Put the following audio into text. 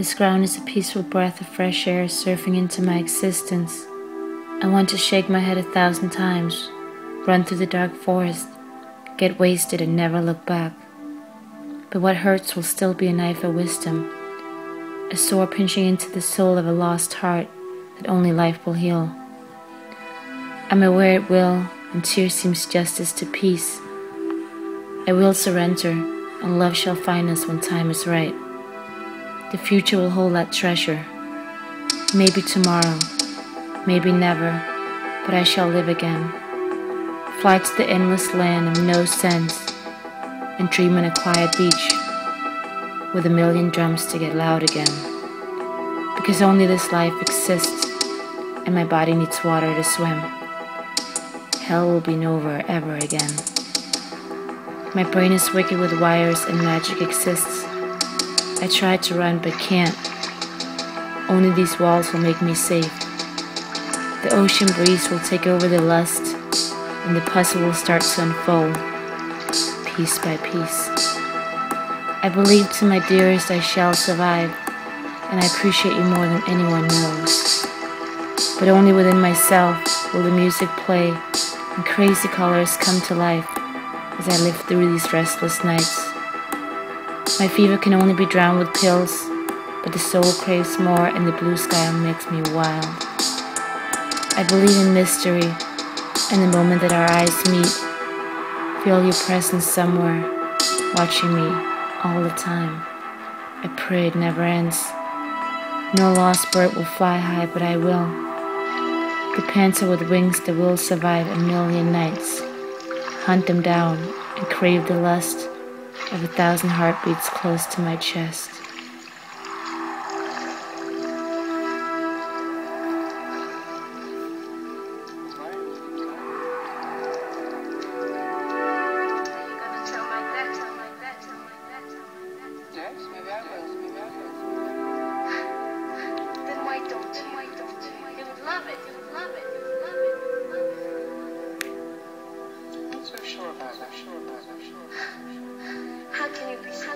This ground is a peaceful breath of fresh air surfing into my existence. I want to shake my head 1,000 times, run through the dark forest, get wasted and never look back. But what hurts will still be a knife of wisdom, a sword pinching into the soul of a lost heart that only life will heal. I'm aware it will, and tears seems justice to peace. I will surrender, and love shall find us when time is right. The future will hold that treasure. Maybe tomorrow, maybe never, but I shall live again. Fly to the endless land of no sense, and dream on a quiet beach with a million drums to get loud again. Because only this life exists, and my body needs water to swim. Hell will be over ever again. My brain is wicked with wires and magic exists. I try to run but can't. Only these walls will make me safe. The ocean breeze will take over the lust, and the puzzle will start to unfold, piece by piece. I believe to my dearest I shall survive, and I appreciate you more than anyone knows. But only within myself will the music play and crazy colors come to life as I live through these restless nights. My fever can only be drowned with pills, but the soul craves more and the blue sky makes me wild. I believe in mystery, and the moment that our eyes meet, feel your presence somewhere, watching me all the time. I pray it never ends. No lost bird will fly high, but I will. The panther with wings that will survive a million nights. Hunt them down and crave the lust of 1,000 heartbeats close to my chest. Yes, maybe I will. Then why don't you? You would love it. I'm not so sure about that. How can you be so